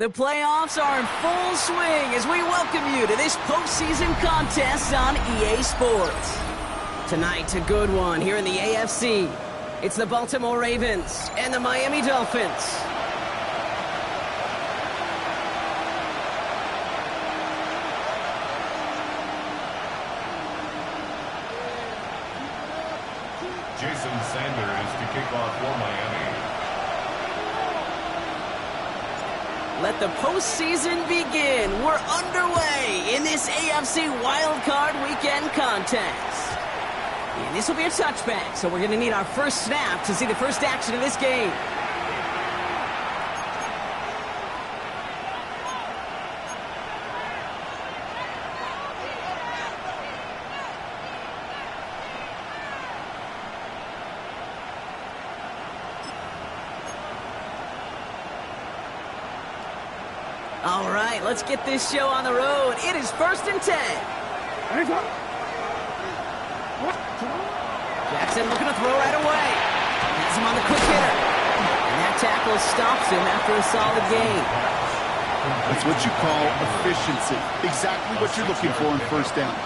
The playoffs are in full swing as we welcome you to this postseason contest on EA Sports. Tonight, a good one here in the AFC. It's the Baltimore Ravens and the Miami Dolphins. Jason Sanders to kick off for Miami. Let the postseason begin. We're underway in this AFC wildcard weekend contest. And this will be a touchback, so we're going to need our first snap to see the first action of this game. All right, let's get this show on the road. It is 1st and 10. Jackson looking to throw right away. Has him on the quick hitter. And that tackle stops him after a solid gain. That's what you call efficiency. Exactly what you're looking for in first down.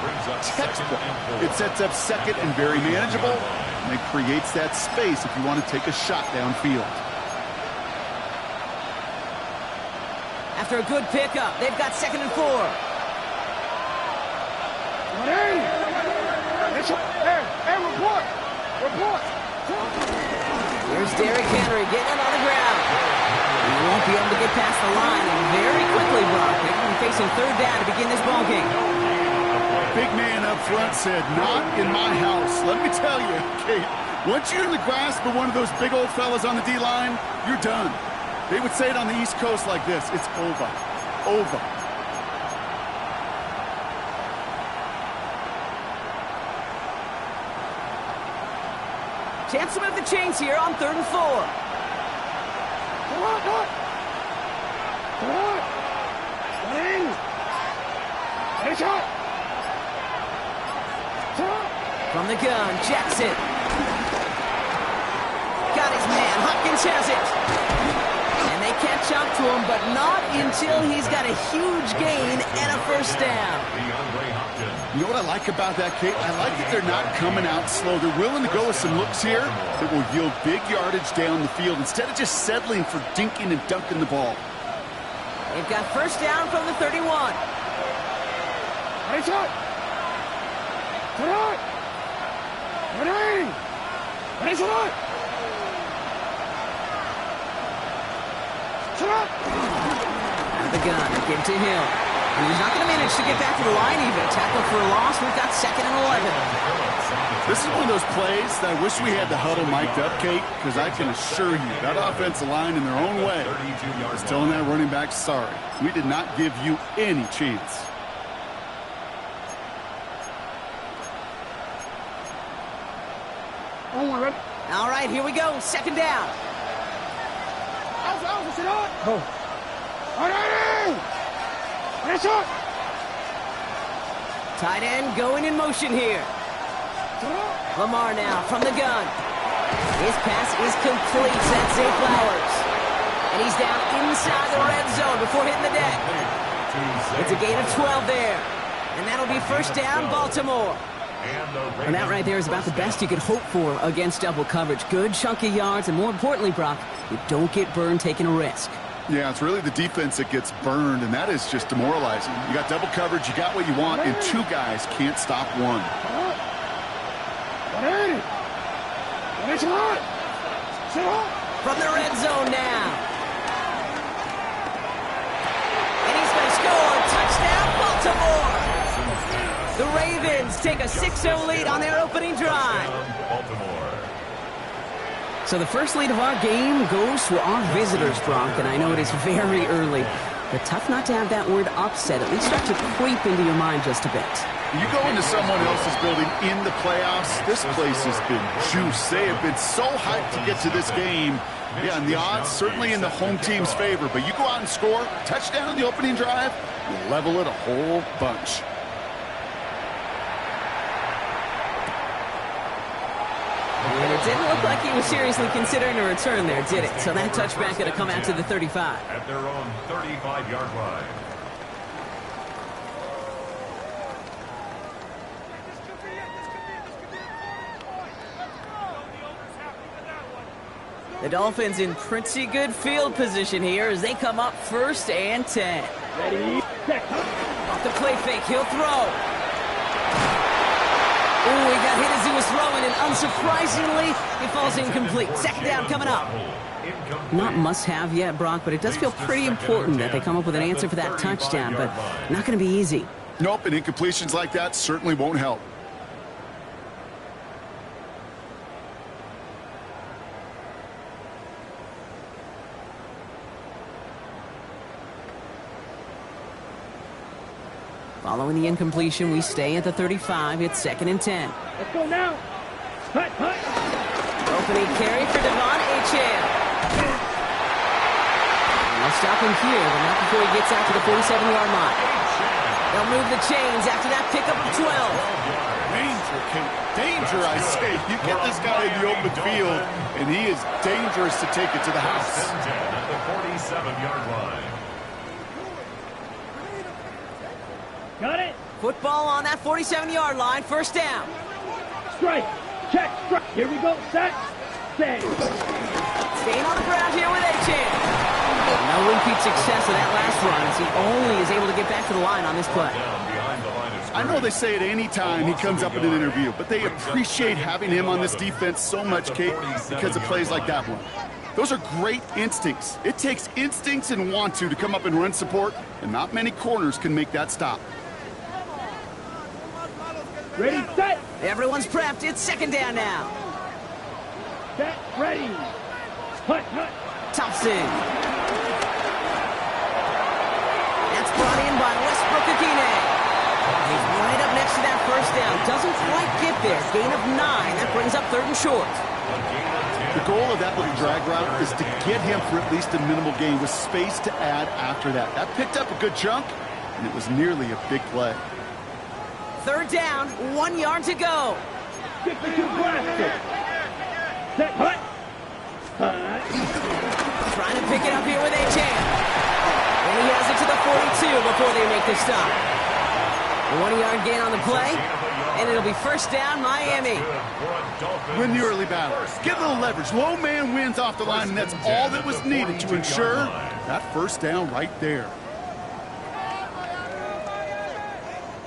Textbook. It sets up second and very manageable, and it creates that space if you want to take a shot downfield. After a good pickup, they've got 2nd and 4. Here's Derrick Henry getting it on the ground. He won't be able to get past the line, and very quickly, Brock, they're going to be facing 3rd down to begin this ballgame. Big man up front said, "Not in my house." Let me tell you, Kate, once you're in the grasp of one of those big old fellas on the D-line, you're done. They would say it on the East Coast like this: it's over. Over. Chance to move the chains here on 3rd and 4. From the gun, Jackson. Got his man. Hopkins has it. And they catch up to him, but not until he's got a huge gain and a first down. You know what I like about that, Kate? I like that they're not coming out slow. They're willing to go with some looks here that will yield big yardage down the field instead of just settling for dinking and dunking the ball. They've got first down from the 31. Out of the gun, they give to him. And he's not going to manage to get back to the line even. Tackle for a loss. We've got 2nd and 11. This is one of those plays that I wish we had the huddle mic'd up, Kate, because I can assure you that offensive line in their own way is telling that running back, sorry, we did not give you any chance. All right, here we go. 2nd down. Tight end going in motion here. Lamar now from the gun. His pass is complete. That's Zay Flowers. And he's down inside the red zone before hitting the deck. It's a gain of 12 there. And that'll be first down, Baltimore. And that right there is about the best you could hope for against double coverage. Good chunky yards, and more importantly, Brock, you don't get burned taking a risk. Yeah, it's really the defense that gets burned, and that is just demoralizing. You got double coverage, you got what you want, and 2 guys can't stop one. From the red zone now. And he's going to score. Touchdown, Baltimore. The Ravens take a 6-0 lead on their opening drive. So the first lead of our game goes to our visitors, Brock, and I know it is very early, but tough not to have that word upset at least start to creep into your mind just a bit. You go into someone else's building in the playoffs, this place has been juiced. They have been so hyped to get to this game. Yeah, and the odds certainly in the home team's favor, but you go out and score, touchdown in the opening drive, you level it a whole bunch. Didn't look like he was seriously considering a return there, did it? So that touchback going to come out to the 35. At their own 35-yard line. The Dolphins in pretty good field position here as they come up 1st and 10. Ready, set. Off the play fake, he'll throw. Ooh, he got hit as he was throwing, and unsurprisingly, he falls incomplete. 2nd down coming up. Not must-have yet, Brock, but it does feel pretty important that they come up with an answer for that touchdown, but not going to be easy. Nope, and incompletions like that certainly won't help. Following the incompletion, we stay at the 35. It's 2nd and 10. Let's go now. Hut, hut. Opening carry for Devon Achane. They'll stop him here, but not before he gets out to the 47-yard line. They'll move the chains after that pickup of 12. Danger, Kate. Danger, I say. You get this guy in the open field, and he is dangerous to take it to the house. At the 47-yard line. Got it. Football on that 47-yard line. 1st down. Strike. Check. Strike. Here we go. Set. Save. Staying on the ground here with Achane. No repeat success of that last run as he only is able to get back to the line on this play. I know they say it any time he comes up in an interview, but they appreciate having him on this defense so much, Kate, because of plays like that one. Those are great instincts. It takes instincts and want to come up and run support, and not many corners can make that stop. Ready, set. Everyone's prepped. It's 2nd down now. Set. Ready. Hut, hut. Thompson. That's brought in by Westbrook Akine. He's right up next to that 1st down. Doesn't quite get there. Gain of 9. That brings up 3rd and short. The goal of that little drag route is to get him for at least a minimal gain with space to add after that. That picked up a good chunk, and it was nearly a big play. 3rd down, 1 yard to go. 52 blasted. Set. Hut. Hut. Trying to pick it up here with Achane. And he has it to the 42 before they make the stop. A 1-yard gain on the play, and it'll be 1st down, Miami. Win the early battle. Get a little leverage. Low man wins off the line, and that's all that was needed to ensure that 1st down right there.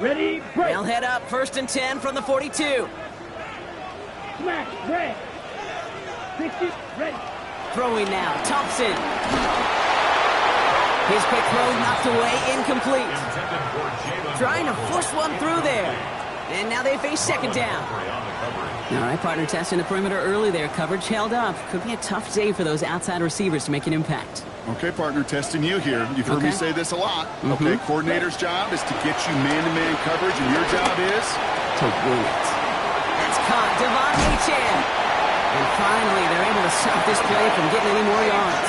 Ready, break. They'll head up 1st and 10 from the 42. Smash, red. 60, ready. Throwing now, Thompson. His quick throw knocked away, incomplete. Trying to force one through there. And now they face 2nd down. All right, partner, testing the perimeter early there. Coverage held up. Could be a tough day for those outside receivers to make an impact. Okay, partner, testing you here. You've heard me say this a lot. Okay, coordinator's job is to get you man-to-man coverage, and your job is to win it. That's caught. Devon Achane. And finally, they're able to stop this play from getting any more yards.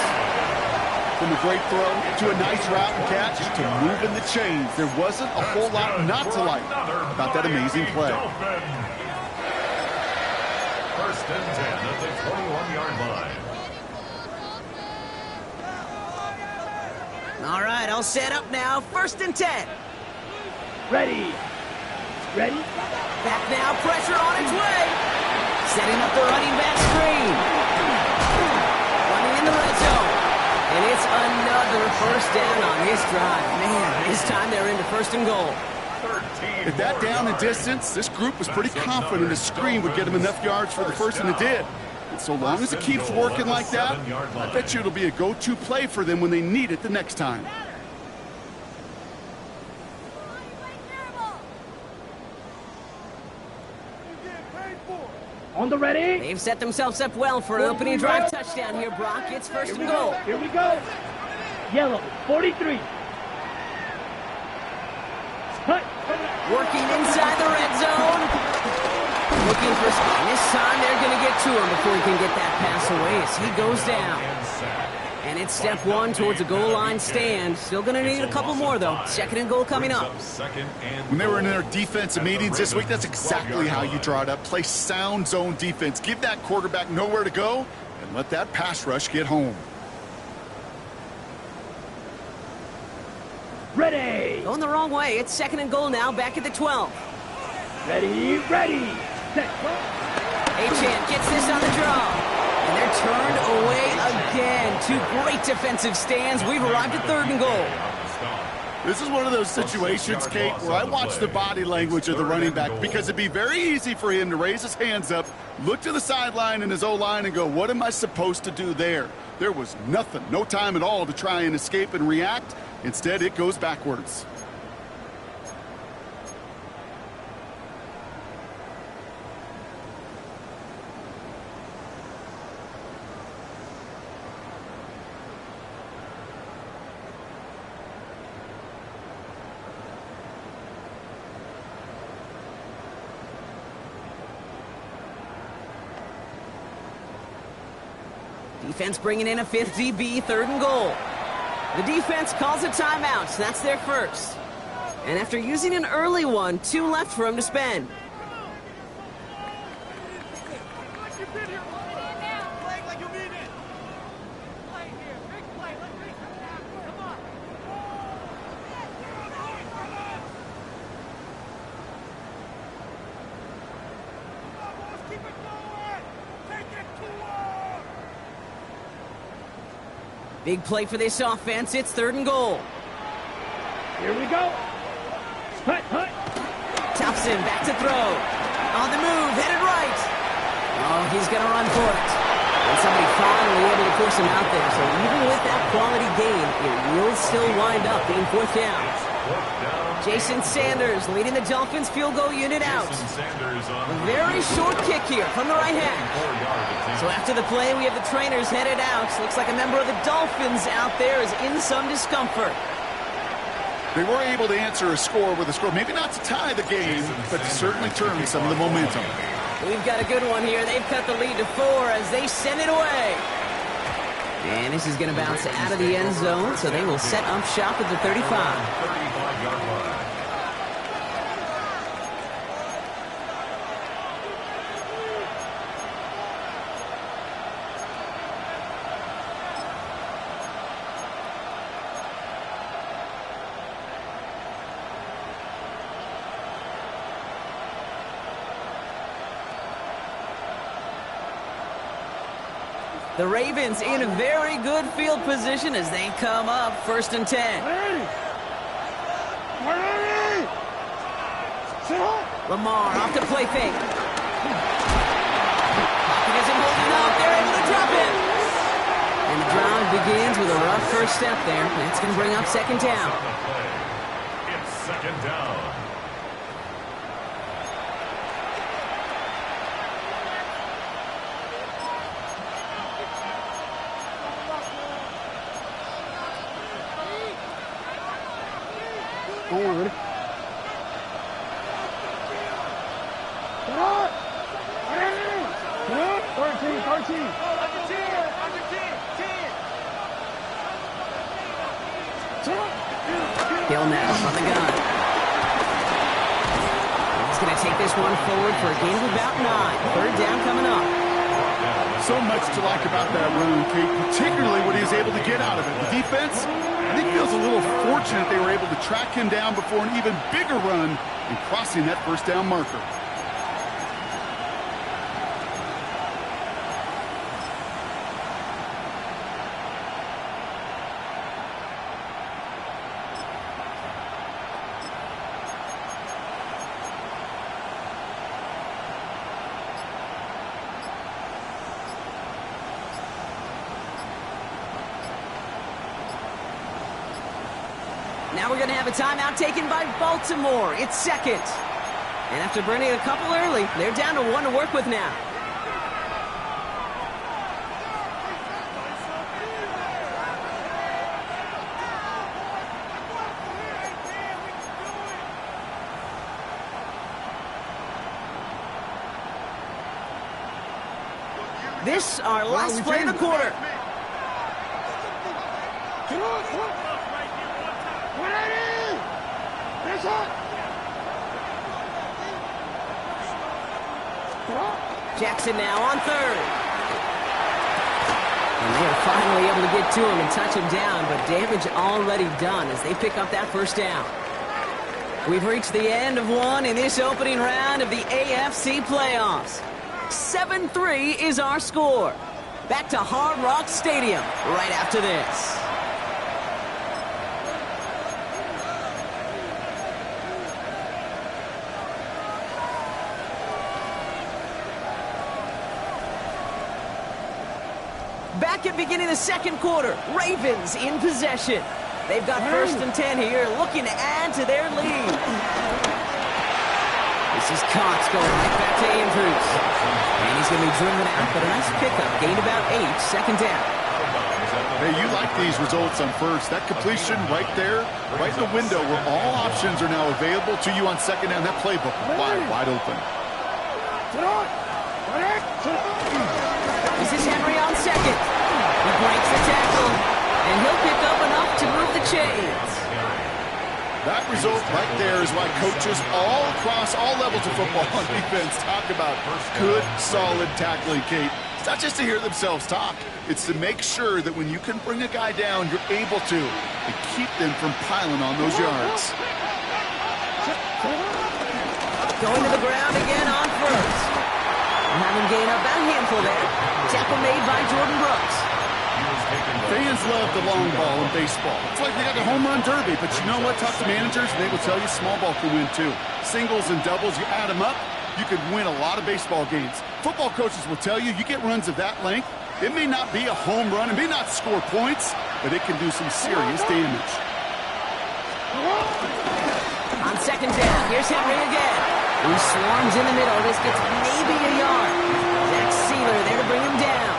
From a great throw to a nice route and catch to moving the chains. There wasn't a whole lot not to like about that amazing play. 1st and 10 at the 21-yard line. All right, all set up now. 1st and 10. Ready. Ready. Back now, pressure on its way. Setting up the running back screen. Running in the red zone. And it's another 1st down on this drive. Man, this time they're into 1st and goal. At that down and distance, this group was pretty confident a screen would get them enough yards for the 1st, and it did. And so long as it keeps working like that, I bet you it'll be a go-to play for them when they need it the next time. On the ready. They've set themselves up well for an opening drive touchdown here, Brock. It's 1st and goal. Here we go. Yellow, 43. Hut. Working inside the red zone. Looking for speed. This time they're going to get to him before he can get that pass away as he goes down. And it's step one towards a goal line stand. Still going to need a couple more, though. Second and goal coming up. When they were in their defensive meetings this week, that's exactly how you draw it up. Play sound zone defense. Give that quarterback nowhere to go and let that pass rush get home. Ready. Going the wrong way. It's second and goal now, back at the 12. Ready, ready. Set. Achane gets this on the draw. And they're turned away again. Two great defensive stands. We've arrived at third and goal. This is one of those situations, Kate, where I watch the body language of the running back because it'd be very easy for him to raise his hands up, look to the sideline in his O-line and go, what am I supposed to do there? There was nothing, no time at all to try and escape and react. Instead, it goes backwards. Defense bringing in a fifth DB, third and goal. The defense calls a timeout, so that's their first. And after using an early one, 2 left for him to spend. Big play for this offense. It's third and goal. Here we go. Hut, hut. Thompson back to throw. On the move, headed right. Oh, he's going to run for it. And somebody finally able to force him out there. So even with that quality gain, it will still wind up being fourth down. Jason Sanders leading the Dolphins field goal unit out. A very short kick here from the right hand. So after the play, we have the trainers headed out. Looks like a member of the Dolphins out there is in some discomfort. They were able to answer a score with a score, maybe not to tie the game, but to certainly turn some of the momentum. We've got a good one here. They've cut the lead to 4 as they send it away. And this is going to bounce out of the end zone, so they will set up shop at the 35. The Ravens in a very good field position as they come up first and 10. Lamar off the play fake. Pocket isn't holding up. They're able to drop it. And the drive begins with a rough first step there. That's going to bring up second down. It's second down. Forward. Get up! 13. Hill now on the gun. He's going to take this one forward for a gain of about 9. Third down coming up. So much to like about that run, Kate, particularly what he was able to get out of it. The defense, I think, feels a little fortunate they were able to track him down before an even bigger run and crossing that first down marker. Now we're going to have a timeout taken by Baltimore. It's second. And after burning a couple early, they're down to 1 to work with now. This, our last play of the quarter. Jackson now on third. And they're finally able to get to him and touch him down, but damage already done as they pick up that first down. We've reached the end of one in this opening round of the AFC playoffs. 7-3 is our score. Back to Hard Rock Stadium right after this. Back at beginning of the second quarter, Ravens in possession. They've got 1st and 10 here, looking to add to their lead. This is Cox going right back to Andrews. And he's going to be driven out, but a nice pickup. Gained about 8, second down. Hey, you like these results on first. That completion right there, right in the window where all options are now available to you on second down. That playbook wide open. This is Henry on second. He breaks the tackle, and he'll pick up enough to move the chains. That result right there is why coaches all across all levels of football on defense talk about good, solid tackling, Kate. It's not just to hear themselves talk. It's to make sure that when you can bring a guy down, you're able to and keep them from piling on those yards. Going to the ground again on first. Having gained up about a handful there. Tackle made by Jordan Brooks. Fans love the long ball in baseball. It's like they got the home run derby, but you know what? Talk to managers, and they will tell you small ball can win too. Singles and doubles, you add them up, you could win a lot of baseball games. Football coaches will tell you, you get runs of that length, it may not be a home run, it may not score points, but it can do some serious damage. On second down, here's Henry again. He swarms in the middle. This gets maybe a yard. Zach Sealer there to bring him down.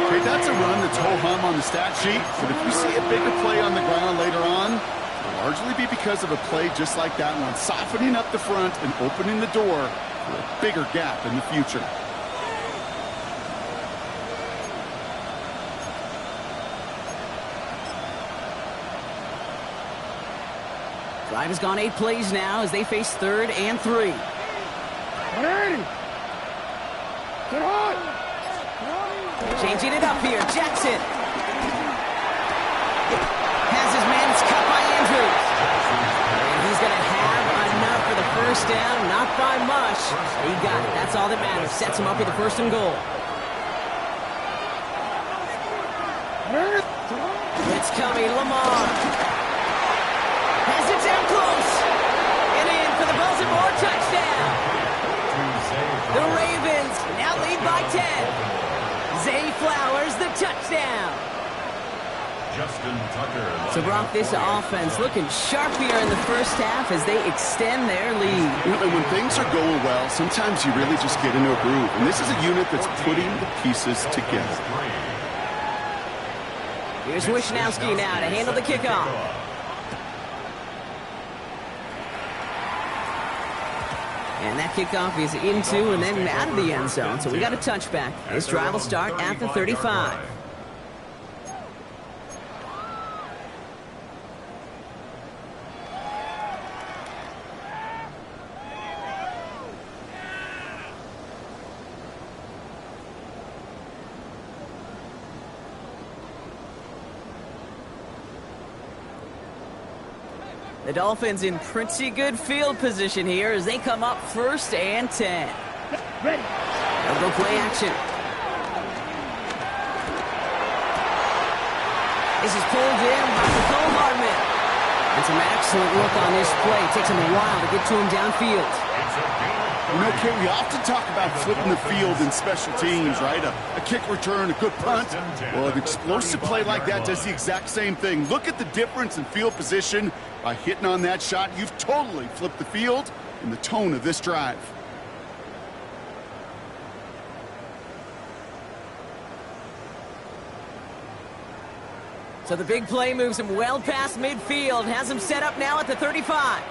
Okay, that's a run that's ho-hum on the stat sheet, but if you see a bigger play on the ground later on, it'll largely be because of a play just like that one, softening up the front and opening the door for a bigger gap in the future. Drive has gone 8 plays now as they face 3rd and 3. Changing it up here, Jackson. Has his man, it's cut by Andrews. And he's going to have enough for the first down, not by much. He got it, that's all that matters. Sets him up with the 1st and goal. It's coming, Lamar. Has it down close. And in for the Baltimore touchdown. The Ravens now lead by 10. Zay Flowers, the touchdown. Justin Tucker. So, Brock, this offense looking sharp here in the first half as they extend their lead. You know, when things are going well, sometimes you really just get into a groove. And this is a unit that's putting the pieces together. Here's Wishnowski now to handle the kickoff. And that kickoff is into and then out of the end zone. So we got a touchback. This drive will start at the 35. The Dolphins in pretty good field position here as they come up 1st and 10. Ready. They'll go play action. This is pulled in by Nicole Hardman. And some excellent look on this play. It takes him a while to get to him downfield. You know, Kate, we often talk about flipping the field in special teams, right? A kick return, a good punt. Well, an explosive play like that does the exact same thing. Look at the difference in field position. By hitting on that shot, you've totally flipped the field and the tone of this drive. So the big play moves him well past midfield. Has him set up now at the 35.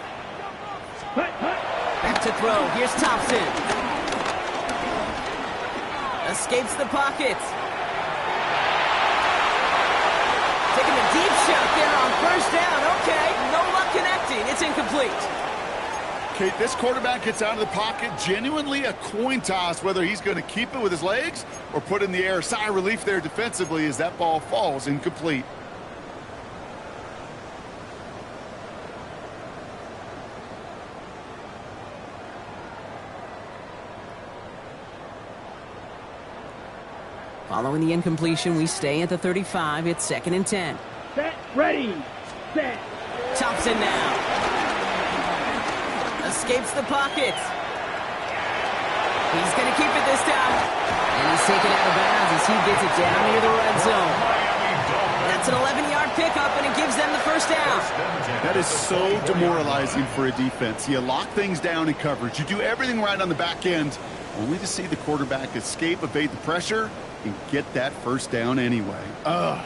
Back to throw. Here's Thompson. Escapes the pocket. Taking the Deep shot there on first down. Okay, no luck connecting. It's incomplete. Kate, this quarterback gets out of the pocket, genuinely a coin toss whether he's going to keep it with his legs or put it in the air. Sigh of relief there defensively as that ball falls incomplete. Following the incompletion, we stay at the 35. It's 2nd and 10. Set, ready, set. Thompson now. Escapes the pocket. He's going to keep it this time. And he's taken out of bounds as he gets it down near the red zone. That's an 11-yard pickup, and it gives them the first down. That is so demoralizing for a defense. You lock things down in coverage. You do everything right on the back end, only to see the quarterback escape, evade the pressure, and get that first down anyway. Ugh.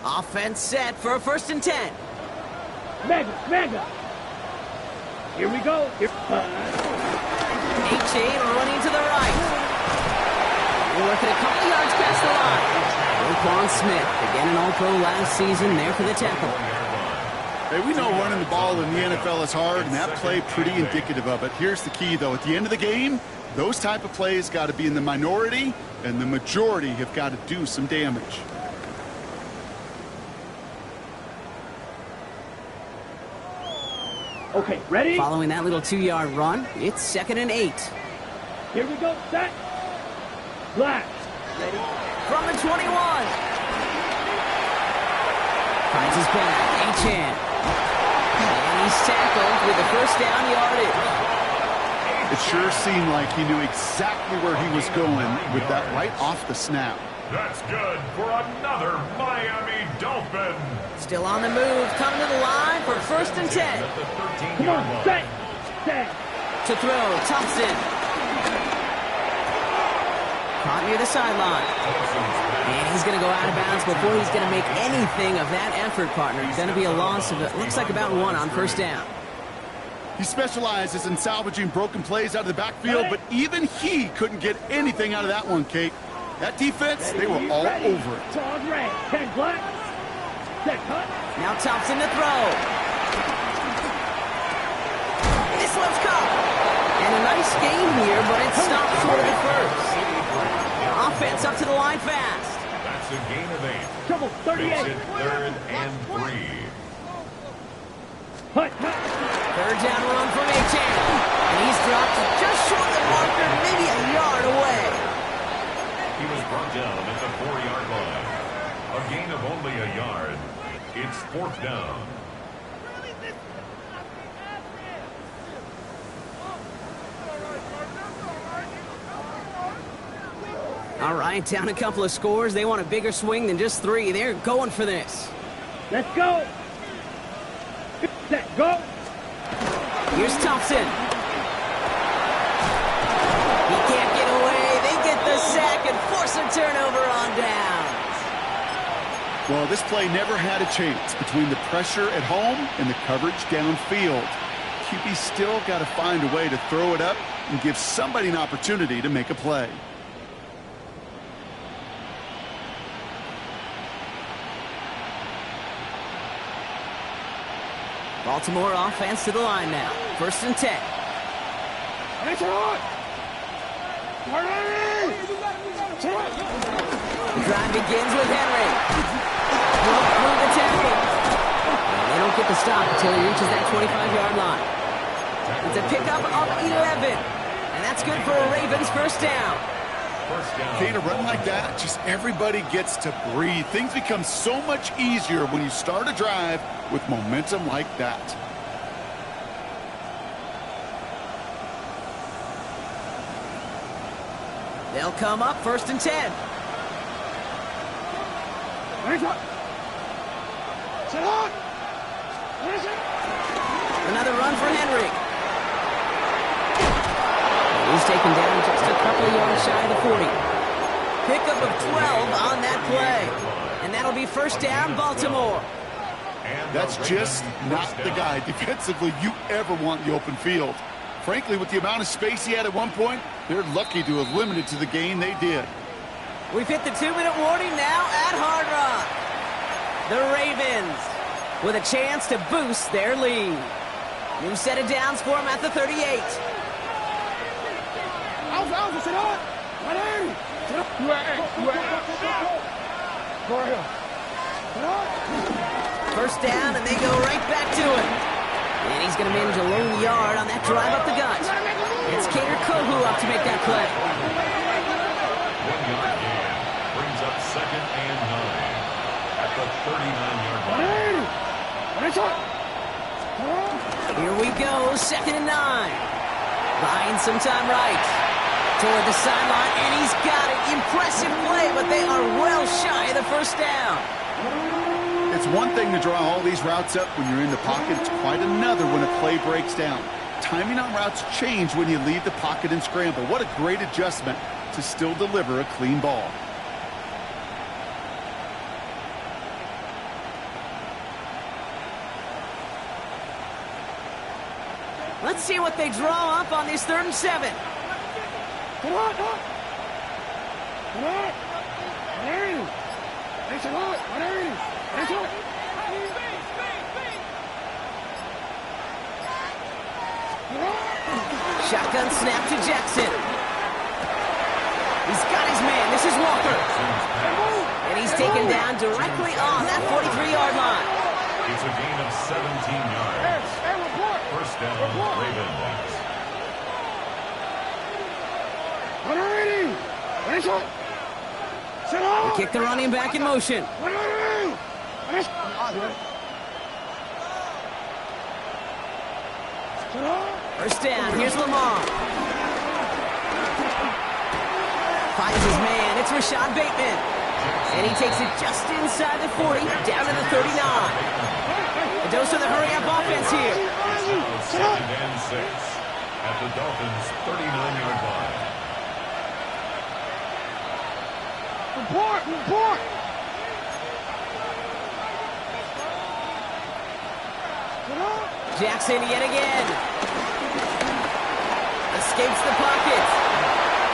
Offense set for a 1st and 10. Mega, mega. Here we go. Here. H.A. running to the right. We're working a couple yards past the line. Roquan Smith, again an All-Pro last season, there for the tackle. Hey, we know running the ball in the NFL is hard, and that play pretty indicative of it. Here's the key, though. At the end of the game, those type of plays got to be in the minority, and the majority have got to do some damage. Okay, ready? Following that little 2-yard run, it's 2nd and 8. Here we go. Set. Blast. Ready. From the 21. Finds his back. H.A. And he's tackled with the first down yardage. It sure seemed like he knew exactly where he was going with that right off the snap. That's good for another Miami Dolphin. Still on the move, coming to the line for 1st and 10. Come on, set. Set. To throw, Thompson. Caught near the sideline. And he's going to go out of bounds before he's going to make anything of that effort, partner. It's going to be a loss of, it looks like about 1 on first down. He specializes in salvaging broken plays out of the backfield, but even he couldn't get anything out of that one, Kate. That defense, they were all over it. Pause red. 10 black. Set cut. Now Thompson to throw. This one's caught. And a nice gain here, but it stopped short of the first. Offense up to the line fast. That's a gain of 8. Trouble, 38. Makes it 3rd and 3. Hut, hut. 3rd down run from H.A. And he's dropped just short of the marker, maybe a yard away. He was brought down at the 4-yard line. A gain of only a yard. It's 4th down. All right, down a couple of scores. They want a bigger swing than just 3. They're going for this. Let's go. Set, go. Here's Thompson. He can't get away. They get the sack and force a turnover on down. Well, this play never had a chance between the pressure at home and the coverage downfield. QB still got to find a way to throw it up and give somebody an opportunity to make a play. Baltimore offense to the line now. 1st and 10. The drive begins with Henry. Through the tackle. And they don't get the stop until he reaches that 25-yard line. It's a pickup of 11. And that's good for a Ravens first down. Kate, a run like that, just everybody gets to breathe. Things become so much easier when you start a drive with momentum like that. They'll come up 1st and 10. Another run for Henry. He's taken down just a couple of yards shy of the 40. Pickup of 12 on that play. And that'll be first down, Baltimore. That's just not the guy defensively you ever want in the open field. Frankly, with the amount of space he had at one point, they're lucky to have limited to the gain they did. We've hit the 2-minute warning now at Hard Rock. The Ravens with a chance to boost their lead. New set of downs for them at the 38. First down, and they go right back to it. And he's going to manage a lone yard on that drive up the gut. It's Cater Kohu up to make that play. 1 yard gain brings up 2nd and 9 at the 39-yard line. Here we go, 2nd and 9. Buying some time right. Toward the sideline, and he's got it. Impressive play, but they are well shy of the first down. It's one thing to draw all these routes up when you're in the pocket. It's quite another when a play breaks down. Timing on routes change when you leave the pocket and scramble. What a great adjustment to still deliver a clean ball. Let's see what they draw up on this 3rd and 7. Shotgun snap to Jackson. He's got his man. This is Walker. And he's taken down directly on that 43-yard line. It's a gain of 17 yards. First down, Ravens. They kick the running back in motion. First down, here's Lamar. Finds his man, it's Rashad Bateman. And he takes it just inside the 40, down to the 39. A dose of the hurry-up offense here. 2nd and 6 at the Dolphins' 39-yard line. Report! Jackson yet again. Escapes the pocket.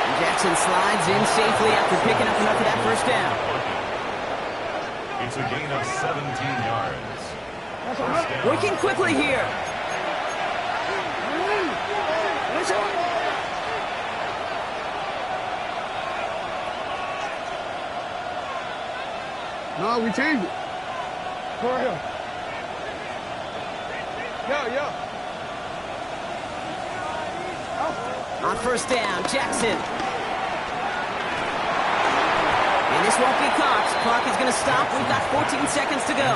And Jackson slides in safely after picking up enough of that first down. It's a gain of 17 yards. First down. Working quickly here. No, we changed it. Go ahead. Yo. On first down, Jackson. And this won't be caught. Clock is going to stop. We've got 14 seconds to go.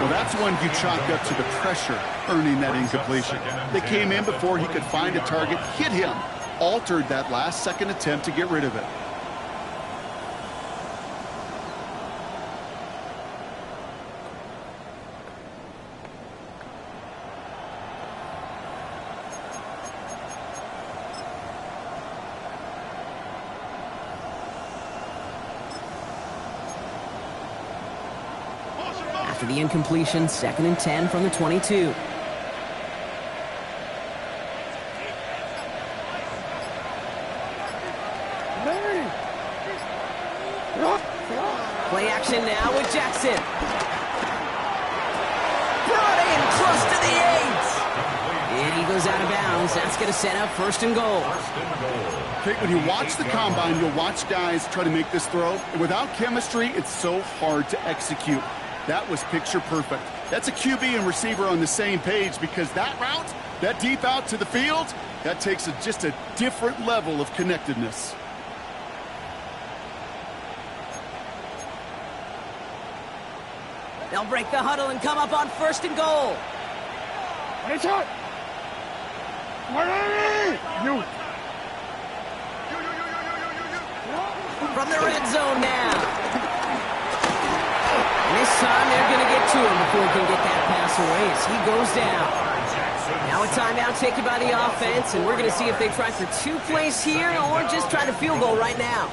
Well, that's one you chalk up to the pressure, earning that incompletion. They came in before he could find a target, hit him, altered that last-second attempt to get rid of it. After the incompletion, 2nd and 10 from the 22. Play action now with Jackson. Brought in close to the 8. And he goes out of bounds. That's going to set up 1st and goal. Okay, when you watch the combine, you'll watch guys try to make this throw. And without chemistry, it's so hard to execute. That was picture perfect. That's a QB and receiver on the same page, because that route, that deep out to the field, that takes just a different level of connectedness. They'll break the huddle and come up on 1st and goal. From the red zone now. And this time they're going to get to him before he can get that pass away as he goes down. Now a timeout taken by the offense, and we're going to see if they try for 2 plays here or just try the field goal right now.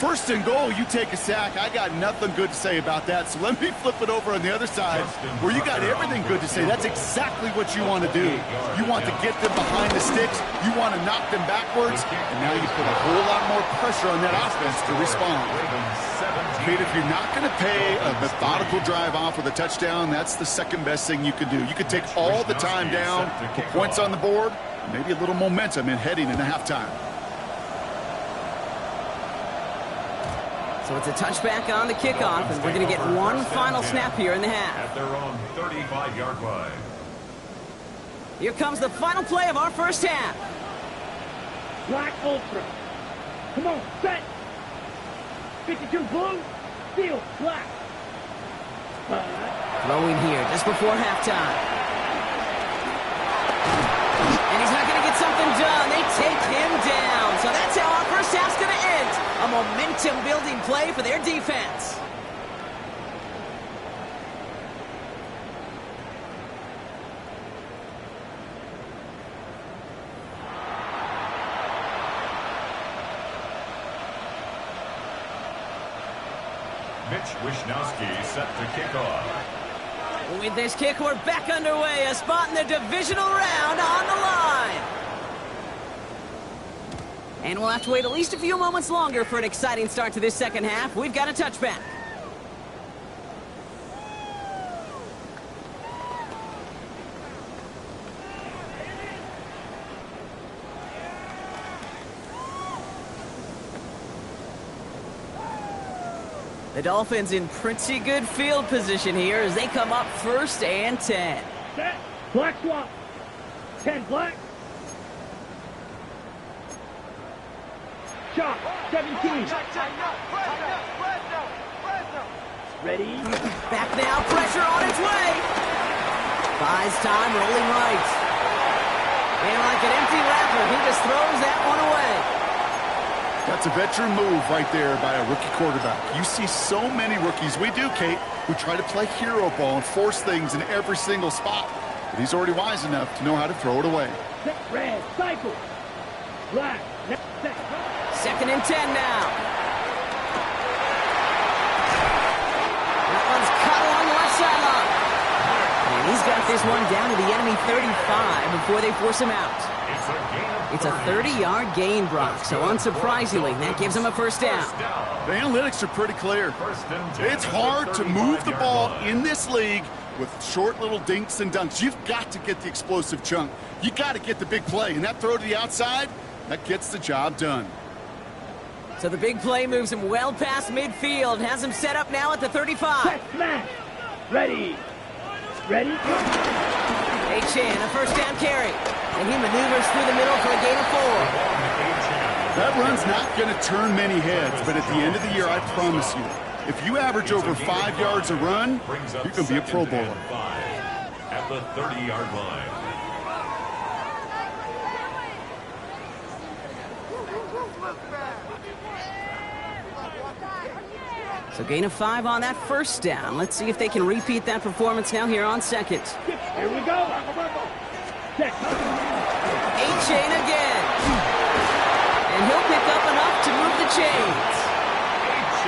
First and goal, you take a sack. I got nothing good to say about that. So let me flip it over on the other side where you got everything good to say. That's exactly what you want to do. You want to get them behind the sticks. You want to knock them backwards. And now you put a whole lot more pressure on that offense to respond. Kate, if you're not going to pay a methodical drive off with a touchdown, that's the second best thing you could do. You could take all the time down, put points on the board, maybe a little momentum in heading into halftime. So it's a touchback on the kickoff, and we're going to get one final snap here in the half. At their own 35-yard line. Here comes the final play of our first half. Black Ultra. Come on, set. 52 blue, field black. Throwing here just before halftime. And he's not going to get something done. They take him down. So that's how our first half's going to end. A momentum-building play for their defense. Mitch Wishnowsky set to kick off. With this kick, we're back underway. A spot in the divisional round on the line. And we'll have to wait at least a few moments longer for an exciting start to this second half. We've got a touchback. The Dolphins in pretty good field position here as they come up 1st and 10. Set. Black swap. 10 black. Shot. 17. Ready. Back now. Pressure on its way. Buys time. Rolling right. And like an empty wrapper, he just throws that one away. That's a veteran move right there by a rookie quarterback. You see so many rookies, we do, Kate, who try to play hero ball and force things in every single spot. But he's already wise enough to know how to throw it away. Red, cycle. Black, set. 2nd and 10 now. That one's cut along the left sideline. And he's got this one down to the enemy 35 before they force him out. It's a 30-yard gain, Brock, so unsurprisingly, that gives him a first down. The analytics are pretty clear. It's hard to move the ball in this league with short little dinks and dunks. You've got to get the explosive chunk. You got to get the big play, and that throw to the outside, that gets the job done. So the big play moves him well past midfield, has him set up now at the 35. Set, smash. Ready. Ready. H-Chan, a first down carry. And he maneuvers through the middle for a gain of 4. That run's not going to turn many heads, but at the end of the year, I promise you, if you average over 5 yards a run, you can be a Pro Bowler. At the 30-yard line. So gain of 5 on that first down. Let's see if they can repeat that performance now here on 2nd. Here we go. A-Chain again. And he'll pick up enough to move the chains.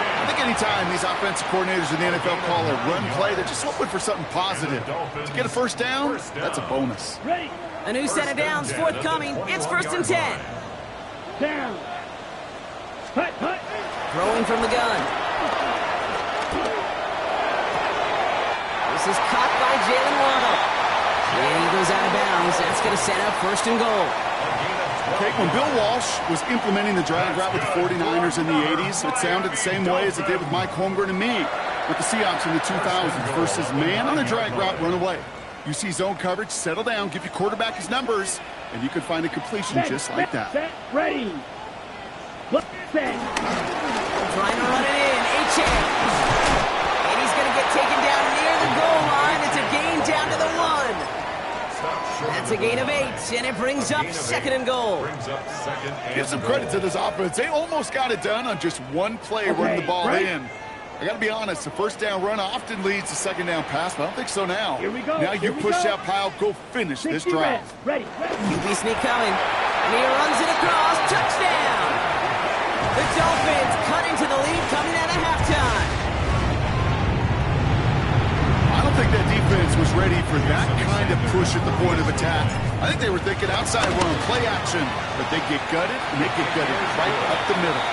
I think anytime these offensive coordinators in the NFL call a run play, they're just hoping for something positive. To get a first down, that's a bonus. Ready. A new set of downs forthcoming. It's 1st and 10. Down. Hut, hut. Throwing from the gun. This is caught by Jalen Waddle. And he goes out of bounds. That's going to set up 1st and goal. Okay, when Bill Walsh was implementing the drag route with the 49ers in the 80s, it sounded the same way as it did with Mike Holmgren and me with the Seahawks in the 2000s versus man on the drag route, run away. You see zone coverage, settle down, give your quarterback his numbers, and you can find a completion just like that. Set, ready. Set. Trying to run it in. A-Chain. And he's going to get taken down near the goal line. It's a gain down to the 1. That's a gain of 8, and it brings up 2nd and goal. Give some credit to this offense. They almost got it done on just one play running the ball in. I got to be honest, the first down run often leads to second down pass, but I don't think so now. Here we go. Now you push that pile, go finish this drive. Ready. QB sneak coming, and he runs it across. Touchdown! The Dolphins cut into the lead coming out of halftime. I don't think that defense was ready for that kind of push at the point of attack. I think they were thinking outside run, play action, but they get gutted, and they get gutted right up the middle.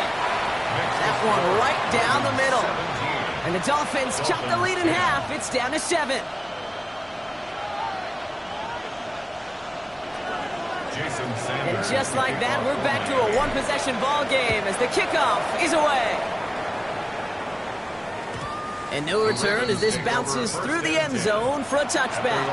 That one right down the middle. And the Dolphins chop the lead in half. It's down to 7. And just like that, we're back to a one-possession ball game as the kickoff is away. And no return as this bounces through the end zone for a touchback.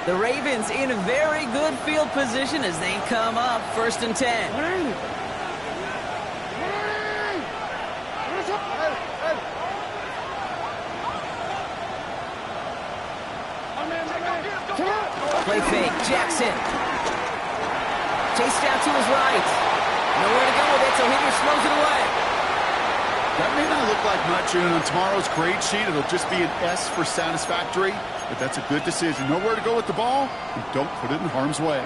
The Ravens in very good field position as they come up 1st and 10. Play fake, Jackson. Chased out to his right. Nowhere to go with it, so Higgins slows it away. That may not look like much, and on tomorrow's grade sheet, it'll just be an S for satisfactory, but that's a good decision. Nowhere to go with the ball, and don't put it in harm's way.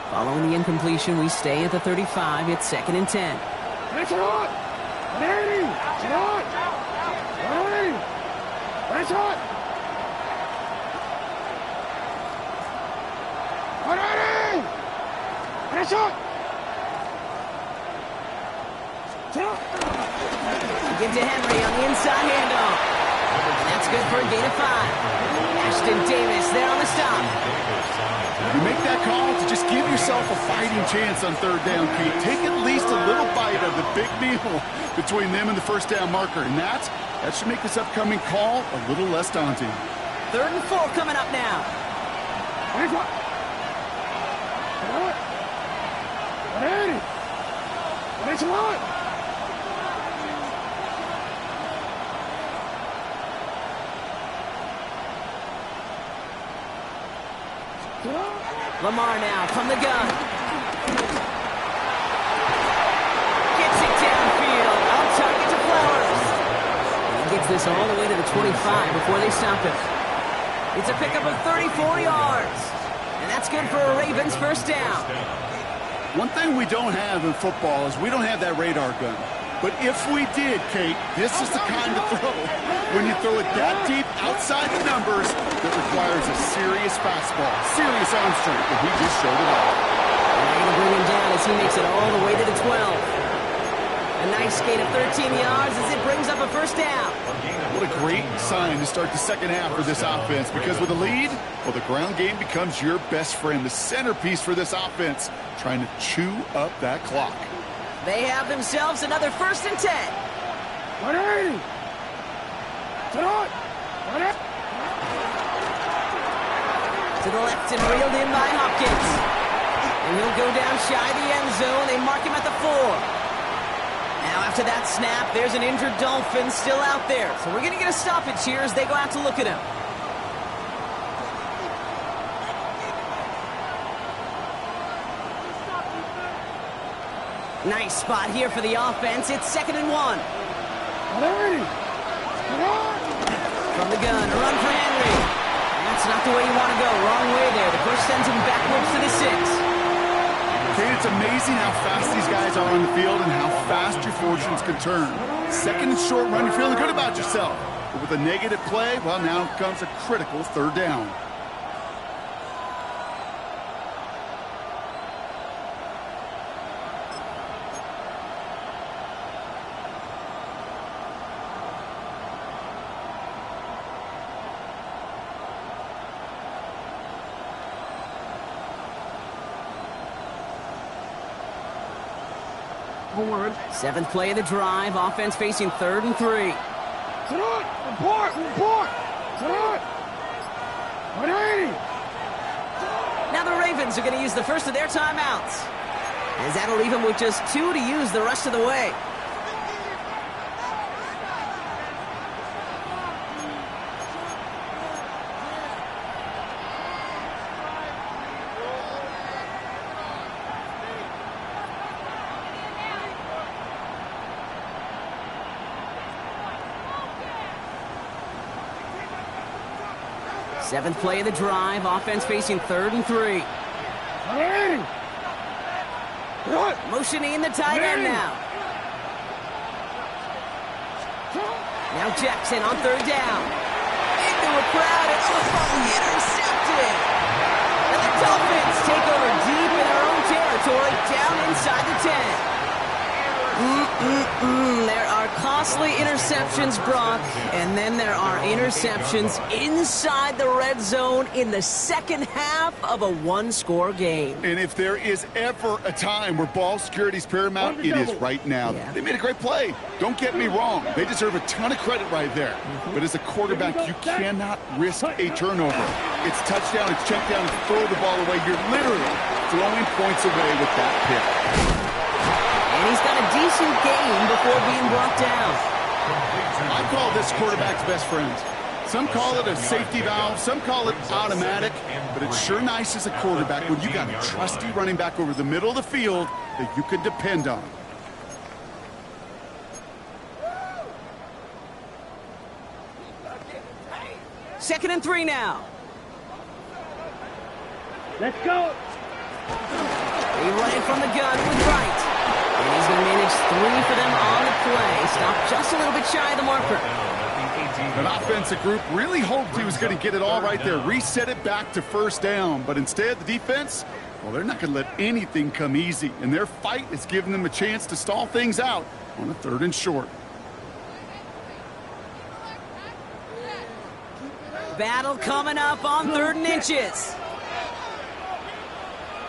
Following the incompletion, we stay at the 35. It's 2nd and 10. That's hot! Danny! Hot! Danny! That's hot! Danny! That's hot! Give to Henry on the inside handoff. And that's good for a gain of 5. Ashton Davis there on the stop. You make that call to just give yourself a fighting chance on 3rd down, Pete. Take at least a little bite of the big meal between them and the 1st down marker. And that should make this upcoming call a little less daunting. 3rd and 4 coming up now. That's hot! Lamar now from the gun. Gets it downfield. On target to Flowers. He gets this all the way to the 25 before they stop him. It's a pickup of 34 yards. And that's good for a Ravens 1st down. One thing we don't have in football is we don't have that radar gun. But if we did, Kate, this is the kind of throw, when you throw it that deep outside the numbers, that requires a serious fastball, serious arm strength, and he just showed it off. And they're going to bring him down as he makes it all the way to the 12. A nice gain of 13 yards as it brings up a 1st down. What a great sign to start the 2nd half for this offense, because with a lead, well, the ground game becomes your best friend, the centerpiece for this offense, trying to chew up that clock. They have themselves another 1st and 10. To the left and reeled in by Hopkins. And he'll go down shy of the end zone. They mark him at the 4. Now after that snap, there's an injured Dolphin still out there. So we're going to get a stoppage here as they go out to look at him. Nice spot here for the offense. It's 2nd and 1. From the gun, a run for Henry. That's not the way you want to go. Wrong way there. The push sends him backwards to the 6. Okay, it's amazing how fast these guys are on the field and how fast your fortunes can turn. 2nd and short run, you're feeling good about yourself. But with a negative play, well, now comes a critical 3rd down. Forward. 7th play of the drive. Offense facing 3rd and 3. Sit on! Report! Report! Sit on! 180! Now the Ravens are going to use the first of their timeouts, as that'll leave them with just 2 to use the rest of the way. Seventh play of the drive. Offense facing 3rd and 3. Motioning in the tight end now. Now Jackson on 3rd down. Into a crowd and intercepted. And the Dolphins take over deep in their own territory, down inside the 10. There are costly interceptions, Brock, and then there are interceptions inside the red zone in the second half of a one-score game. And if there is ever a time where ball security is paramount, it is right now. Yeah. They made a great play. Don't get me wrong. They deserve a ton of credit right there. But as a quarterback, you cannot risk a turnover. It's touchdown, it's check down, it's throw the ball away. You're literally throwing points away with that pick. And he's got a decent game before being brought down. I call this quarterback's best friend. Some call it a safety valve, some call it automatic, but it's sure nice as a quarterback when you got a trusty running back over the middle of the field that you can depend on. Second and 3 now. Let's go. He running from the gun with Wright. And he's going to manage 3 for them on the play. Stopped just a little bit shy of the marker. An offensive group really hoped he was going to get it all right there, reset it back to 1st down. But instead, the defense, well, they're not going to let anything come easy. And their fight is giving them a chance to stall things out on a 3rd and short. Battle coming up on 3rd and inches.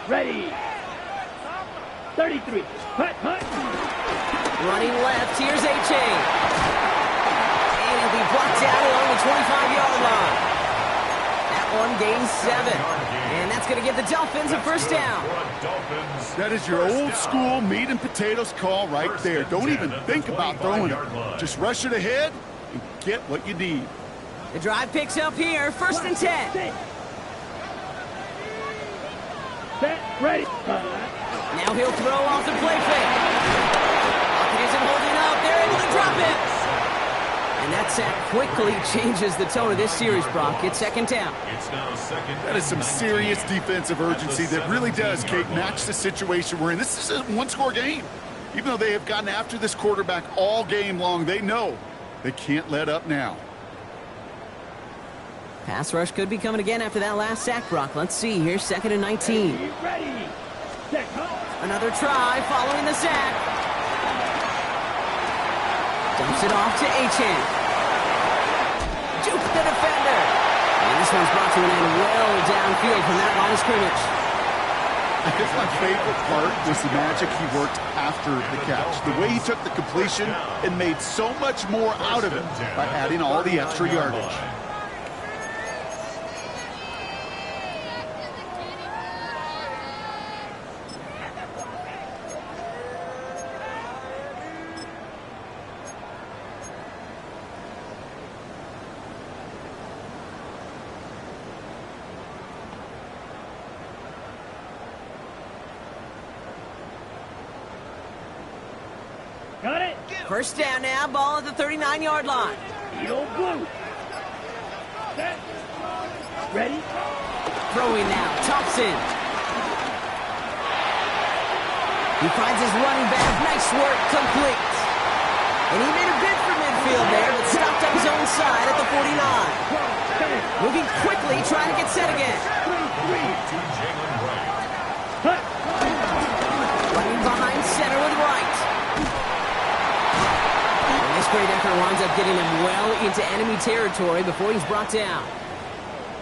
Ready. 33. Hut, hut. Running left, here's A-Chain. And he'll be brought down along the 25-yard line. That one gains 7. And that's going to give the Dolphins a 1st down. That is your old school meat and potatoes call right there. Don't even think about throwing it. Just rush it ahead and get what you need. The drive picks up here, 1st and 10. Set, ready. Now he'll throw off the play fake. Hawkins isn't holding up. They're able to drop it. And that sack quickly changes the tone of this series, Brock. It's 2nd down. That is some serious defensive urgency that really does, Kate, match the situation we're in. This is a one-score game. Even though they have gotten after this quarterback all game long, they know they can't let up now. Pass rush could be coming again after that last sack, Brock. Let's see. Here's 2nd and 19. Ready. Set, Another try following the sack. Dumps it off to A-Chain. Juke the defender. And this one's brought to an end well downfield from that line of scrimmage. I guess my favorite part was the magic he worked after the catch. The way he took the completion and made so much more out of it by adding all the extra yardage. got it. 1st down now, ball at the 39-yard line. Eagle blue. Set. Ready. Throwing now, Thompson. He finds his running back. Nice work, complete. And he made a bid for midfield there, but stopped on his own side at the 49. Moving quickly, trying to get set again. Running behind center with Wright. And this great effort winds up getting him well into enemy territory before he's brought down.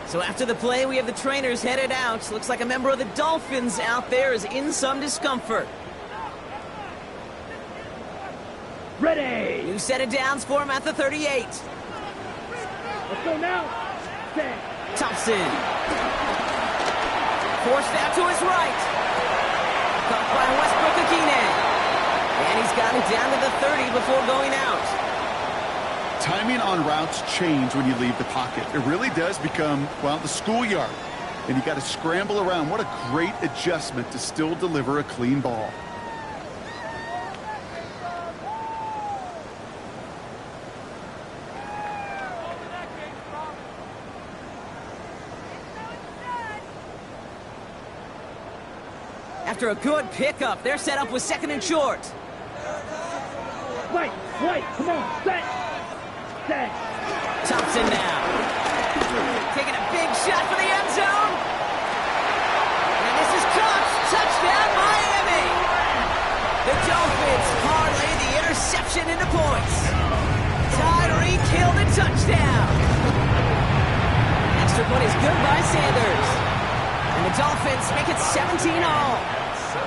So after the play, we have the trainers headed out. Looks like a member of the Dolphins out there is in some discomfort. Ready. New set of downs for him at the 38. Let's go now. Set. Thompson. Forced out to his right. Caught by Westbrook Akine. And he's got it down to the 30 before going out. Timing on routes change when you leave the pocket. It really does become, well, the schoolyard. And you got to scramble around. What a great adjustment to still deliver a clean ball. After a good pickup, they're set up with 2nd and short. Wait, come on, set. Thompson now. Taking a big shot for the end zone. And this is caught. Touchdown, Miami. The Dolphins parlay the interception into points. Tyreek Hill the touchdown. Extra point is good by Sanders. And the Dolphins make it 17-all. 17.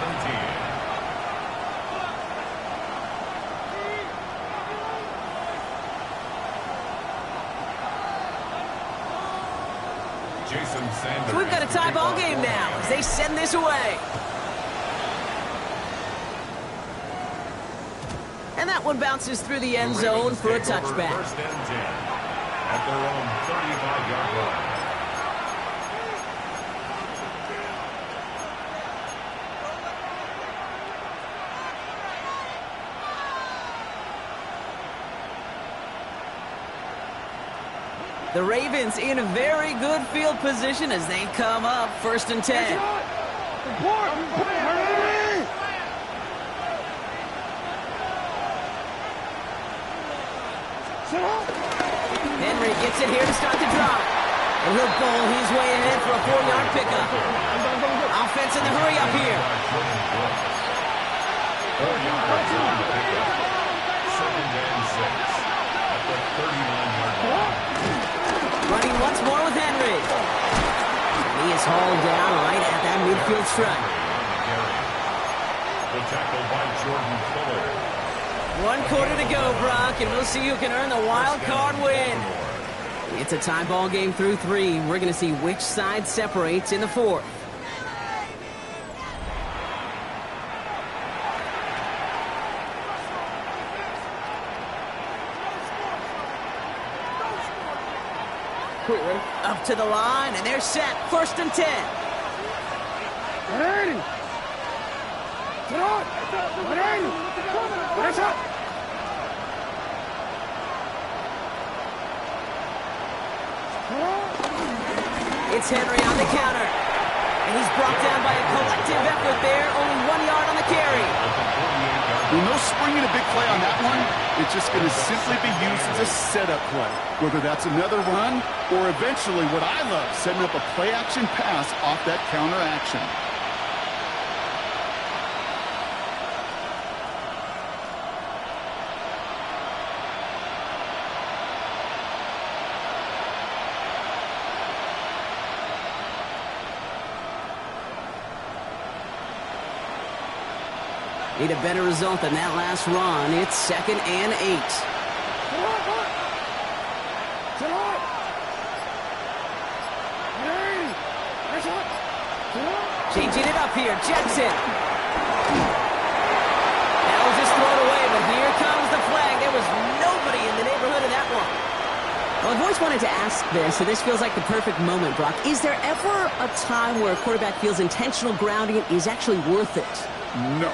Jason Sanders. So we've got a tie ball game now as they send this away. And that one bounces through the end zone for a touchback. 1st and 10 at their own 35-yard line. The Ravens in a very good field position as they come up 1st and 10. Henry gets it here to start the drive. And he'll bowl his way ahead for a 4-yard pickup. Offense in the hurry up here. 4 yards on the pickup. 2nd and 6 at the 39-yard line. Running once more with Henry. He is hauled down right at that midfield stripe. The tackle by Jordan Fuller. 1 quarter to go, Brock, and we'll see who can earn the wild card win. It's a tie ball game through 3. We're going to see which side separates in the 4th. Up to the line, and they're set. 1st and 10. It's Henry on the counter. And he's brought down by a collective effort there. Only 1 yard on the carry. Well, no springing a big play on that one. It's just going to simply be used as a setup play. Whether that's another run or eventually what I love, setting up a play-action pass off that counter action. Need a better result than that last run. It's 2nd and 8. Changing it up here, Jackson. That was just thrown away, but here comes the flag. There was nobody in the neighborhood of that one. Well, I've always wanted to ask this, and this feels like the perfect moment, Brock. Is there ever a time where a quarterback feels intentional grounding is actually worth it? No.